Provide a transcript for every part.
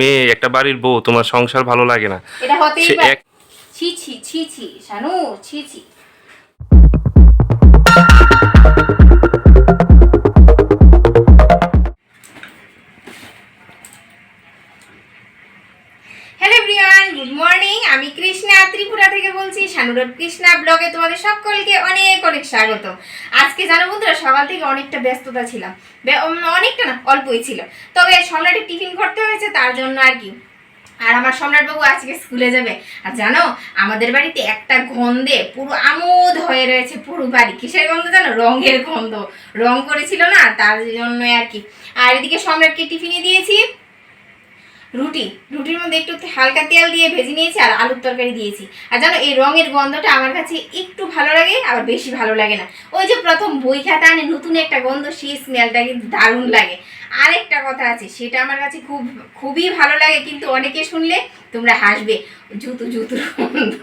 মেয়ে, একটা বাড়ির বউ, তোমার সংসার ভালো লাগে না? এটা হতেই সে পারে। এক ছি ছি ছি ছি শানু, ছি ছি। Hello everyone, good morning. আমি কৃষ্ণা ত্রিপুরা থেকে বলছি। শানুরট কৃষ্ণা ব্লগে তোমাদের সকলকে অনেক অনেক স্বাগত। আজকে জানো বন্ধুরা, সকাল থেকে অনেকটা ব্যস্ততা ছিলাম। অনেকটা না, অল্পই ছিল। তবে সম্রাটের টিফিন করতে হয়েছে, তার জন্য আর কি। আর আমার সম্রাটবাবু আজকে স্কুলে যাবে। আর জানো, আমাদের বাড়িতে একটা গন্ধে পুরো আমোদ হয়ে রয়েছে পুরো বাড়ি। কিসের গন্ধ জানো? রঙের গন্ধ। রং করেছিল না, তার জন্য আর কি। আর এদিকে সম্রাটকে টিফিনে দিয়েছি রুটির মধ্যে একটু হালকা তেল দিয়ে ভেজে নিয়েছি, আর আলুর তরকারি দিয়েছি। আর জানো, এই রঙের গন্ধটা আমার কাছে একটু ভালো লাগে, আবার বেশি ভালো লাগে না। ওই যে প্রথম বই খাতা আনে নতুন একটা গন্ধ, সেই স্মেলটা কিন্তু দারুণ লাগে। আরেকটা কথা আছে, সেটা আমার কাছে খুবই ভালো লাগে, কিন্তু অনেকে শুনলে তোমরা হাসবে। জুতুর গন্ধ।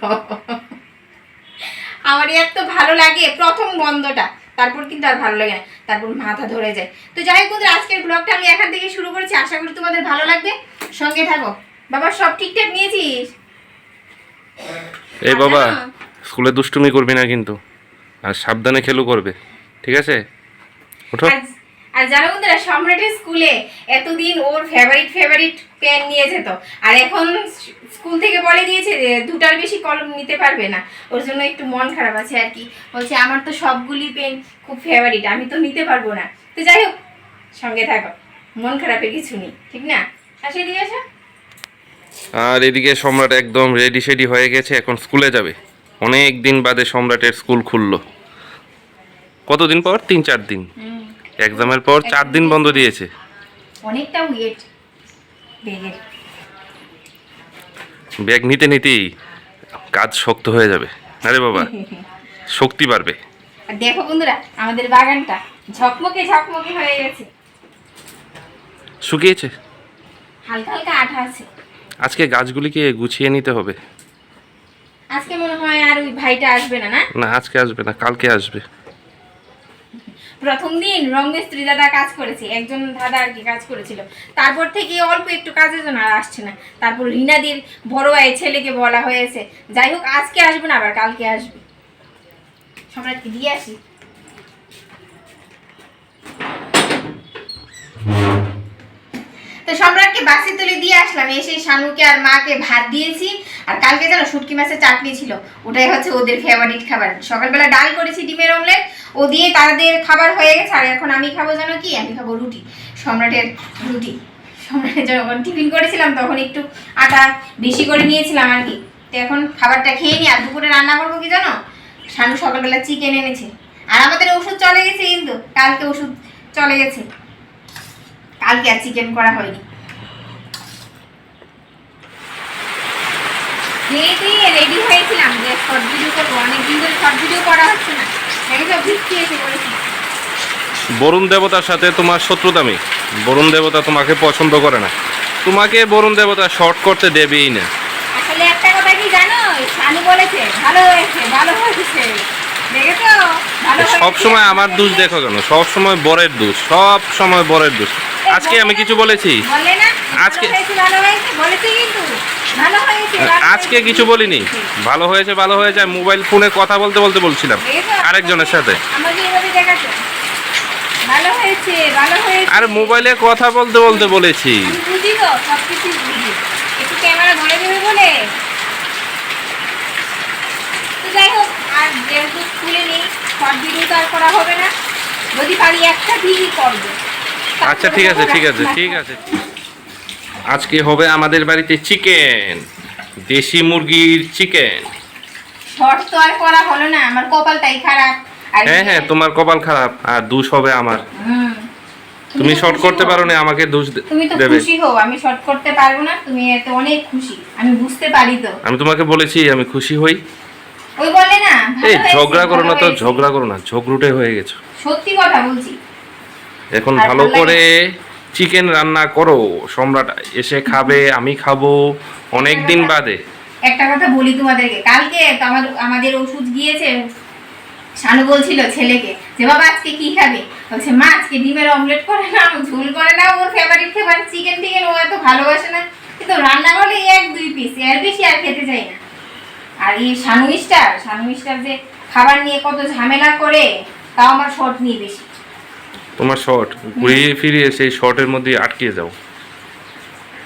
আমার এত ভালো লাগে প্রথম গন্ধটা, তারপর কিন্তু আর ভালো লাগে না, তারপর মাথা ধরে যায়। তো যাই হোক বন্ধুরা, আজকের ব্লগটা আমি এখান থেকে শুরু করেছি। আশা করি তোমাদের ভালো লাগবে, সঙ্গে থাকো। বাবা, সব ঠিকঠাক নিয়েছিস? এই বাবা, স্কুলে দুষ্টুমি করবি না কিন্তু, আর সাবধানে খেলু করবে, ঠিক আছে? ওঠো। আর জানো বন্ধুরা, সম্রাটের স্কুলে এতদিন ওর ফেভারিট পেন নিয়ে যেত, আর এখন স্কুল থেকে বলে দিয়েছে যে দুটার বেশি কলম নিতে পারবে না। ওর জন্য একটু মন খারাপ আছে আর কি। বলছে আমার তো সবগুলি পেন খুব ফেভারিট, আমি তো নিতে পারবো না। তো যাই হোক, সঙ্গে থাকো, মন খারাপের কিছু নেই, ঠিক না? আসে দিয়ে আসো। আর এদিকে সম্রাট একদম রেডি সেডি হয়ে গেছে, এখন স্কুলে যাবে। অনেক দিন বাদে সম্রাটের স্কুল খুললো। কতদিন পর? 3-4 দিন। এক্সামের পর 4 দিন বন্ধ দিয়েছে। অনেকটা ওয়েট ব্যাগের। ব্যাগ নিতে নিতেই কাজ শক্ত হয়ে যাবে। আরে বাবা, শক্তি বাড়বে। আর দেখো বন্ধুরা, আমাদের বাগানটা ঝকমকে হয়ে গেছে। শুকিয়েছে। হালকা হালকা আঠা আছে। আজকে গাছগুলিকে গুছিয়ে নিতে হবে। আজকে মনে হয় আর ওই ভাইটা আসবে না। না, আজকে আসবে না, কালকে আসবে। প্রথম দিন রং মিস্ত্রি দাদা কাজ করেছে, একজন দাদা আর কি কাজ করেছিল। তারপর থেকে অল্প একটু কাজের জন্য আর আসছে না। তারপর রিনাদির বড় ভাই ছেলেকে বলা হয়েছে। যাই হোক, আজকে আসবে না, আবার কালকে আসবে। সম্রাটকে দিয়ে আসি। তো সম্রাটকে বাসে তুলে দিয়ে আসলাম। এসে শানুকে আর মাকে ভাত দিয়েছি। আর কালকে যেন শুটকি মাছের চাটনি ছিল, ওটাই হচ্ছে ওদের ফেভারিট খাবার। সকালবেলা ডাল করেছি, ডিমের অমলেট, ও দিয়ে তাদের খাবার হয়ে গেছে। আর এখন আমি খাবো জানো কি? আমি খাবো রুটি, সম্রাটের রুটি। সম্রাটের যখন টিফিন করেছিলাম তখন একটু আটা বেশি করে নিয়েছিলাম আর কি। তো এখন খাবারটা খেয়ে নিই। আর দুপুরে রান্না করবো কি জানো? শানু সকালবেলা চিকেন এনেছে। আর আমাদের ওষুধ চলে গেছে, কিন্তু কালকে ওষুধ চলে গেছে, কালকে আর চিকেন করা হয়নি। রেডি হয়েছিলাম যে শর্ট ভিডিও করবো, অনেকদিন ধরে শর্ট ভিডিও করা হচ্ছে না। বৃষ্টি এসে পড়েছি। বরুণ দেবতার সাথে তোমার শত্রুতা নেই। বরুণ দেবতা তোমাকে পছন্দ করে না। তোমাকে বরুণ দেবতা শর্ট করতে দেবেই না। আসলে একটা কথা কি জানো, শানু বলেছে ভালো হয়েছে দেখেছো? ভালো হয়েছে। সব সময় আমার দোষ দেখো কেন? সব সময় বরের দোষ, সব সময় বরের দোষ। আজকে আমি কিছু বলেছি? বললে না আজকে ভালো হয়েছে বলেছি, কিন্তু ভালো হয়েছে। আজকে কিছু বলিনি। ভালো হয়েছে মোবাইল ফোনে কথা বলতে বলতে বলছিলাম আরেকজনের সাথে। আমাকে এভাবে দেখাচ্ছে ভালো হয়েছে। আর মোবাইলে কথা বলতে বলতে বলেছি। বুঝি তো, সবকিছু বুঝি, একটু ক্যামেরা ধরে দেবে বলে। তো যাই হোক, আর যেহেতু স্কুলে নেই, শর্ট ভিডিও তো আর করা হবে না। যদি পারি একটা ভিডিও করবো। আচ্ছা, ঠিক আছে। আজকে হবে আমাদের বাড়িতে চিকেন, দেশি মুরগির চিকেন। শর্ট তো আর করা হলো না, আমার কপালটাই খারাপ। হ্যাঁ, তোমার কপাল খারাপ, আর দোষ হবে আমার। তুমি শর্ট করতে পারো না, আমাকে দোষ তুমি তো দেবে। খুশি হও, আমি শর্ট করতে পারবো না। তুমি এতে অনেক খুশি, আমি বুঝতে পারি। তো আমি তোমাকে বলেছি আমি খুশি হই। ওই বলে না, এই ঝগড়া করো না, ঝগড়ুটে হয়ে গেছো। সত্যি কথা বলছি। এখন ভালো করে চিকেন রান্না করো, সম্রাট এসে খাবে, আমি খাবো অনেক দিন বাদে। একটা কথা বলি তোমাদেরকে, কালকে আমাদের ওষুধ গিয়েছে শানু বলছিল ছেলেকে যে বাবা আজকে কি খাবে, বলছে মা আজকে ডিমের অমলেট করে না, ঝোল করে না, ওর ফেভারিট খাবার চিকেন টিকেন, ও এত ভালোবাসে না, কিন্তু রান্না করলে 1-2 পিস, এর বেশি আর খেতে চাই না। আর এই শানু মিস্টার যে খাবার নিয়ে কত ঝামেলা করে, তাও আমার শর্ট নিয়ে বেশি। তোমার শর্ট ঘুরিয়ে ফিরিয়ে সেই শর্টের মধ্যে আটকে যাও।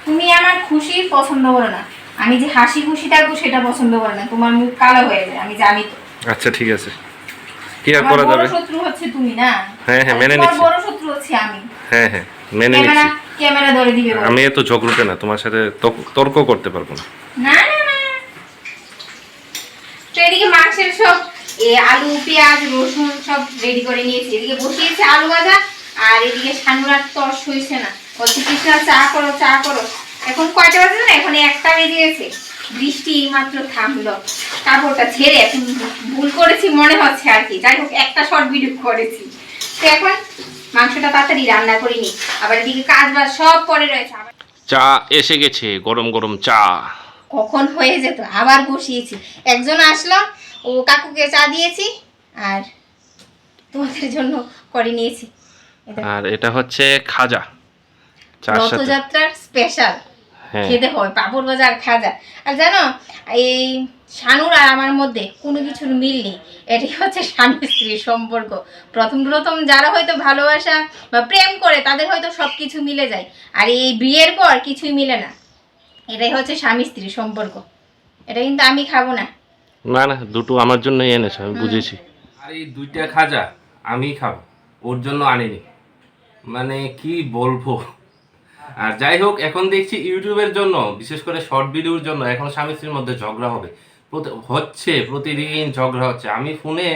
তুমি আমার খুশি পছন্দ করো না, আমি যে হাসি খুশি থাকবো সেটা পছন্দ করো না, তোমার মুখ কালো হয়ে যায় আমি জানি তো। আচ্ছা ঠিক আছে, কি আর আমার করা বড় যাবে। শত্রু হচ্ছে তুমি না? হ্যাঁ হ্যাঁ মেনে তোমার নিচ্ছি। বড় শত্রু হচ্ছে আমি। হ্যাঁ হ্যাঁ মেনে নিচ্ছি। ক্যামেরা ধরে দিবে বলো। আমি এত ঝগড়ুটে না, তোমার সাথে তর্ক করতে পারবো না। না না না, তো এদিকে মাংসের সব আলু পেঁয়াজ রসুন সব রেডি করে নিয়েছি, এদিকে বসিয়েছি আলু ভাজা, আর এদিকে শানুরার তস হয়েছে না, বলছে কৃষ্ণা চা করো চা করো। এখন কয়টা বাজে না, এখন 1টা বেজে গেছে, বৃষ্টি মাত্র থামলো, কাপড়টা ছেড়ে এখন ভুল করেছি মনে হচ্ছে আর কি, যাই হোক একটা শর্ট ভিডিও করেছি। তো এখন মাংসটা তাড়াতাড়ি রান্না করিনি, আবার এদিকে কাজ বাজ সব পরে রয়েছে। আবার চা এসে গেছে, গরম গরম চা। কখন হয়ে যেত, আবার বসিয়েছি, একজন আসলো, ও কাকুকে চা দিয়েছি, আর তোমাদের জন্য করে নিয়েছি। আর এটা হচ্ছে খাজা চার সাথে। রথযাত্রার স্পেশাল হ্যাঁ খেতে হয় পাপড় ভাজা আর খাজা। আর জানো এই শানুর আর আমার মধ্যে কোনো কিছুর মিল নেই, এটাই হচ্ছে স্বামী স্ত্রীর সম্পর্ক। প্রথম প্রথম যারা হয়তো ভালোবাসা বা প্রেম করে তাদের হয়তো সব কিছু মিলে যায়, আর এই বিয়ের পর কিছুই মিলে না, এটাই হচ্ছে স্বামী স্ত্রীর সম্পর্ক। এটা কিন্তু আমি খাবো না। না না, দুটো আমার জন্যই এনেছো, আমি বুঝেছি। আর এই 2টা খাজা আমি খাবো, ওর জন্য আনিনি, মানে কি বলবো। আর যাই হোক, এখন দেখছি ইউটিউবের জন্য, বিশেষ করে শর্ট ভিডিওর জন্য এখন স্বামী স্ত্রীর মধ্যে ঝগড়া প্রতিদিন ঝগড়া হচ্ছে। আমি ফোনে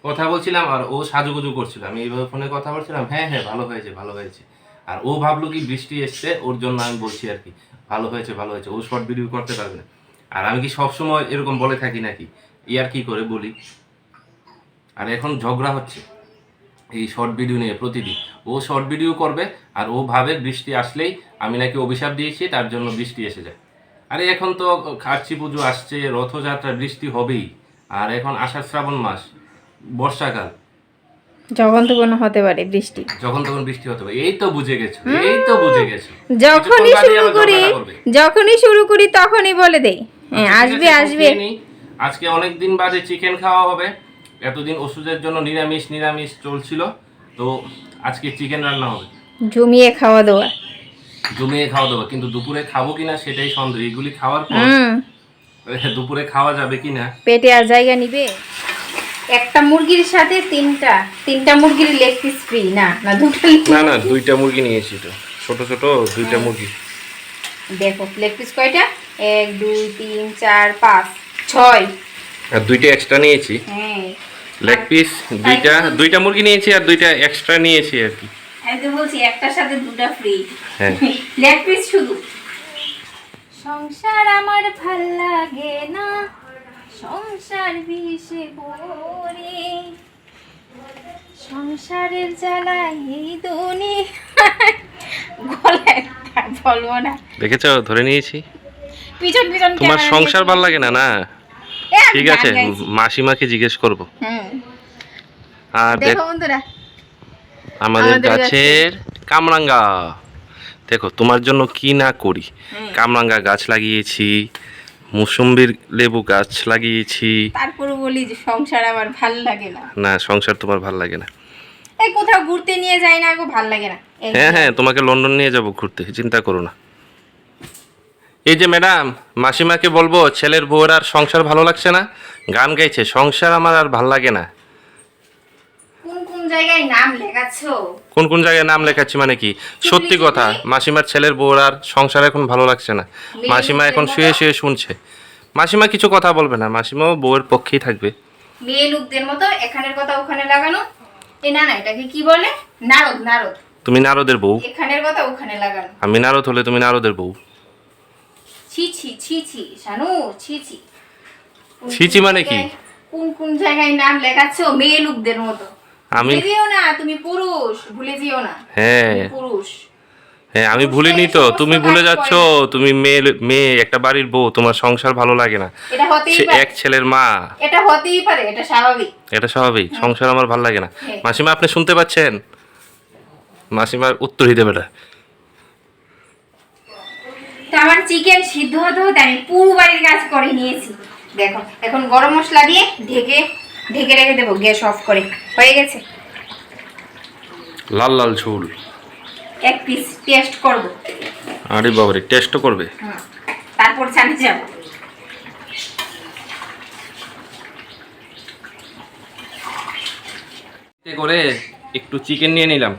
কথা বলছিলাম আর ও সাজুগুজু করছিল, আমি এইভাবে ফোনে কথা বলছিলাম, হ্যাঁ হ্যাঁ ভালো হয়েছে ভালো হয়েছে, আর ও ভাবলো কি বৃষ্টি এসছে ওর জন্য আমি বলছি আর কি ভালো হয়েছে ভালো হয়েছে, ও শর্ট ভিডিও করতে পারবে না। আর আমি কি সবসময় এরকম বলে থাকি নাকি, ইয়ার কি করে বলি। আর এখন ঝগড়া হচ্ছে এই শর্ট ভিডিও নিয়ে প্রতিদিন। ও শর্ট ভিডিও করবে আর ও ভাবে বৃষ্টি আসলেই আমি নাকি অভিশাপ দিয়েছি, তার জন্য বৃষ্টি এসে যায়। আরে এখন তো কার্তিক পুজো আসছে, রথযাত্রা, বৃষ্টি হবেই। আর এখন আষাঢ় শ্রাবণ মাস, বর্ষাকাল, যখন তখন হতে পারে বৃষ্টি, যখন তখন বৃষ্টি হতে পারে। এই তো বুঝে গেছো, এই তো বুঝে গেছো। যখনই শুরু করি তখনই বলে দেই হ্যাঁ আসবে আসবে। আজকে অনেক দিন বাদে চিকেন খাওয়া হবে, এতদিন ওষুধের জন্য নিরামিষ চলছিল, তো আজকে চিকেন রান্না হবে। জমিয়ে খাওয়া দাওয়া কিন্তু দুপুরে খাবো কিনা সেটাই সন্দেহ। এগুলি খাওয়ার পর দুপুরে খাওয়া যাবে কিনা, পেটে আর জায়গা নিবে। একটা মুরগির সাথে তিনটা মুরগির লেগ পিস ফ্রি না? না দুটো? না 2টা মুরগি নিয়েছি, তো ছোট 2টা মুরগি। দেখো লেগ পিস কয়টা, 1 2 3 4 5 6, আর 2টা এক্সট্রা নিয়েছি। হ্যাঁ লেগ পিস 2টা মুরগি নিয়েছি আর 2টা এক্সট্রা নিয়েছি আর কি। আমি তো বলছি একটার সাথে দুটা ফ্রি। হ্যাঁ লেগ পিস শুধু। সংসার আমার ভাল লাগে না, সংসার বিষে ভরে, সংসারের জ্বালায় এই দুনিয়ায় গলায় বলবো না। দেখেছো, ধরে নিয়েছি। পিছন তোমার সংসার ভাল লাগে না? না ঠিক আছে, মাসিমাকে জিজ্ঞেস করব। আর দেখো বন্ধুরা আমাদের গাছের কামরাঙ্গা, দেখো তোমার জন্য কি না করি। কামরাঙ্গা গাছ লাগিয়েছি, মুসম্বির লেবু গাছ লাগিয়েছি, তারপরে বলি যে সংসার আমার ভাল লাগে না। না সংসার তোমার ভাল লাগে না। এই কোথাও ঘুরতে নিয়ে যাই না গো, ভাল লাগে না। হ্যাঁ তোমাকে লন্ডন নিয়ে যাব ঘুরতে, চিন্তা করো না। এই যে ম্যাডাম, মাসিমাকে বলবো ছেলের বউয়ের আর সংসার ভালো লাগছে না, গান গাইছে সংসার আমার আর ভাল লাগে না। কোন জায়গায় নাম লেখাচ্ছো? কোন জায়গায় নাম লেখাচ্ছি মানে কি? সত্যি কথা, মাসিমার ছেলের বউর আর সংসার এখন ভালো লাগছে না। মাসিমা এখন শুয়ে শুনছে। মাসিমা কিছু কথা বলবে না, মাসিমাও বউয়ের পক্ষেই থাকবে। মেয়ে লোকদের মতো এখানের কথা ওখানে লাগানো। এই না এটাকে কি বলে? নারদ। তুমি নারদের বউ, এখানের কথা ওখানে লাগানো। আমি নারদ হলে তুমি নারদের বউ। ছি শানু, ছিছি মানে কি? কোন জায়গায় নাম লেখাচ্ছো মেয়ে লোকদের মতো? আমি ভুলে যেও না তুমি পুরুষ, ভুলে যেও না। হ্যাঁ পুরুষ। হ্যাঁ আমি ভুলিনি তো, তুমি ভুলে যাচ্ছ। তুমি মেয়ে মেয়ে একটা বাড়ির বউ, তোমার সংসার ভালো লাগে না। এটা হতেই সে পারে, এক ছেলের মা, এটা হতেই পারে, এটা স্বাভাবিক। এটা স্বাভাবিক। সংসার আমার ভালো লাগে না। হ্যাঁ। মাসিমা আপনি শুনতে পাচ্ছেন? মাসিমার উত্তরই দেবে না। তো আমার চিকেন সিদ্ধ হতে হতে আমি পুরো বাড়ির কাজ করে নিয়েছি। দেখো এখন গরম মশলা দিয়ে ঢেকে ঢেকে রেখে দেবো, গ্যাস অফ করে। হয়ে গেছে। লাল লাল ঝোল। এক পিস টেস্ট করব। আরে বাবারে, টেস্টও করবে? তারপর ছানে যাব। করে একটু চিকেন নিয়ে নিলাম,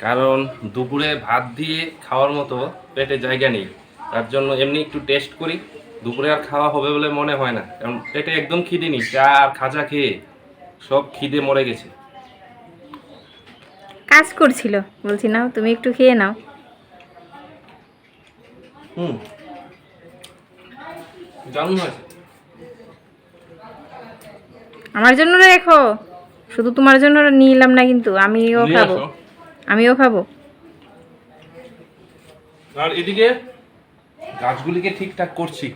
কারণ দুপুরে ভাত দিয়ে খাওয়ার মতো পেটে জায়গা নেই। তার জন্য এমনি একটু টেস্ট করি। দুপুরে আর খাওয়া হবে বলে মনে হয় না, কারণ পেটে একদম খিদে নেই। চা আর খাজা খেয়ে সব খিদে মরে গেছে। কাজ করছিল, বলছি নাও তুমি একটু খেয়ে নাও। দারুণ হয়েছে। আমার জন্য রেখো, শুধু তোমার জন্য নিলাম না, কিন্তু আমিও নিয়ে খাবো। আসো। আমিও খাবো। আর এদিকে গাছগুলিকে ঠিকঠাক করছি,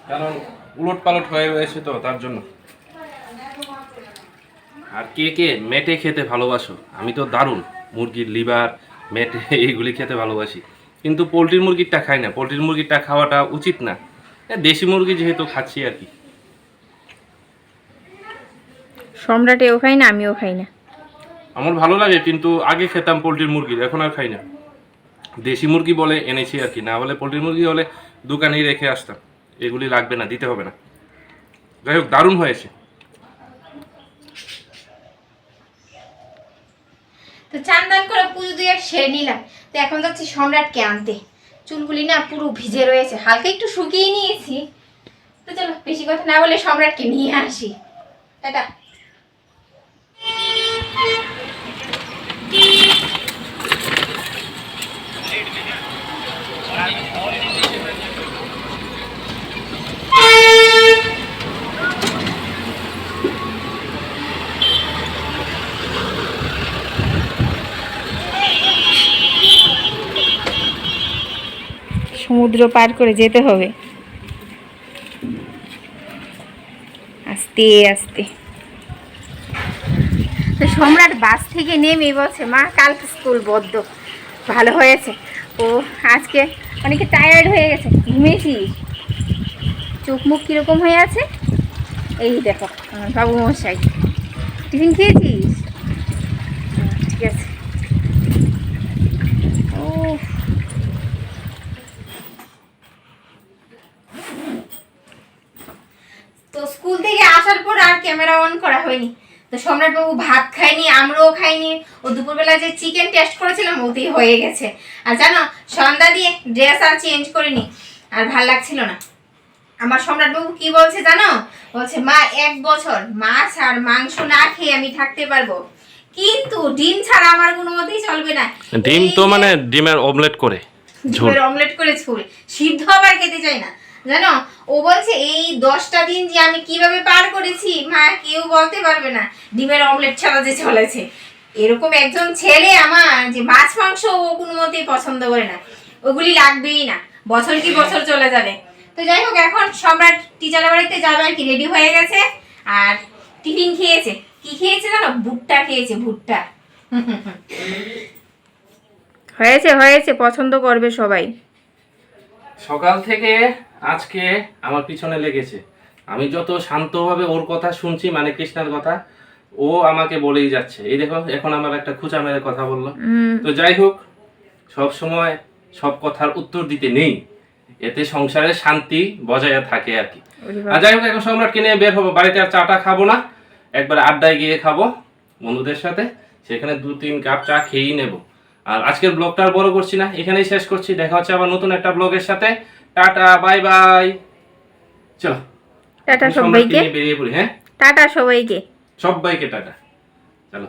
কারণ উলট পালট হয়ে রয়েছে তো, তার জন্য। আর কে কে মেটে খেতে ভালোবাসো? আমি তো দারুণ মুরগির লিভার, মেটে এইগুলি খেতে ভালোবাসি, কিন্তু পোলট্রির মুরগিরটা খাই না। পোলট্রির মুরগিরটা খাওয়াটা উচিত না। দেশি মুরগি যেহেতু খাচ্ছি আর কি। সম্রাটেও খাই না, আমিও খাই না। আমার ভালো লাগে, কিন্তু আগে খেতাম পোলট্রির মুরগি, এখন আর খাই না। দেশি মুরগি বলে এনেছি আর কি, না হলে পোলট্রির মুরগি হলে দোকানেই রেখে আসতাম। এগুলি লাগবে না, দিতে হবে না। যাই হোক, দারুণ হয়েছে। তো চান করে পুজো দিয়ে সেরে নিলাম। তো এখন যাচ্ছি সম্রাটকে আনতে। চুলগুলি না পুরো ভিজে রয়েছে, হালকা একটু শুকিয়ে নিয়েছি। তো চলো বেশি কথা না বলে সম্রাটকে নিয়ে আসি। টাটা। সমুদ্র পার করে যেতে হবে আস্তে আস্তে। তো সম্রাট বাস থেকে নেমে বলছে, মা কালকে স্কুল বদ্ধ। ভালো হয়েছে, ও আজকে অনেকে টায়ার্ড হয়ে গেছে। ঘুমিয়েছিস? চোখ মুখ কীরকম হয়ে আছে? এই দেখো বাবু মশাই, টিফিন খেয়েছিস? ঠিক আছে। ও তো স্কুল থেকে আসার পর আর ক্যামেরা অন করা হয়নি। তো সম্রাট বাবু ভাত খায়নি, আমরাও খাইনি। ও দুপুরবেলা যে চিকেন টেস্ট করেছিলাম ওতেই হয়ে গেছে। আর জানো, সন্ধ্যা দিয়ে ড্রেস আর চেঞ্জ করিনি, আর ভাল লাগছিল না। আমার সম্রাট বাবু কি বলছে জানো? বলছে, মা 1 বছর মাছ আর মাংস না খেয়ে আমি থাকতে পারবো, কিন্তু ডিম ছাড়া আমার কোনো মতেই চলবে না। ডিম তো মানে ডিমের অমলেট করে ঝোল। ডিমের অমলেট করে ঝোল, সিদ্ধ আবার খেতে চাই না। জানো, ও বলছে এই 10টা দিন যে আমি কিভাবে পার করেছি মা কেউ বলতে পারবে না, ডিমের অমলেট ছাড়া যে চলেছে। এরকম একজন ছেলে আমার, যে মাছ মাংস ও কোনো মতেই পছন্দ করে না, ওগুলি লাগবেই না। বছর কি বছর চলে যাবে। তো যাই হোক, এখন সম্রাট টিচারের বাড়িতে যাবে আর কি, রেডি হয়ে গেছে। আর টিফিন খেয়েছে। কি খেয়েছে জানো? ভুট্টা খেয়েছে, ভুট্টা। হয়েছে হয়েছে, পছন্দ করবে সবাই। সকাল থেকে আজকে আমার পিছনে লেগেছে। আমি যত শান্তভাবে ওর কথা শুনছি, মানে কৃষ্ণার কথা, ও আমাকে বলেই যাচ্ছে। এই দেখো, এখন আমার একটা খুঁচা মেরে কথা বললো। তো যাই হোক, সব সময় সব কথার উত্তর দিতে নেই, এতে সংসারে শান্তি বজায় থাকে আর কি। আর যাই হোক, এখন সম্রাটকে নিয়ে বের হবো। বাড়িতে আর চাটা খাবো না, একবার আড্ডায় গিয়ে খাবো বন্ধুদের সাথে। সেখানে 2-3 কাপ চা খেয়েই নেবো। আর আজকের ব্লগটা আর বড় করছি না, এখানেই শেষ করছি। দেখা হচ্ছে আবার নতুন একটা ব্লগের সাথে। Tata, bye bye. চলো টাটা সবাইকে, বেরিয়ে পড়ি। হ্যাঁ, টাটা সবাইকে, সবাইকে টাটা। চলো।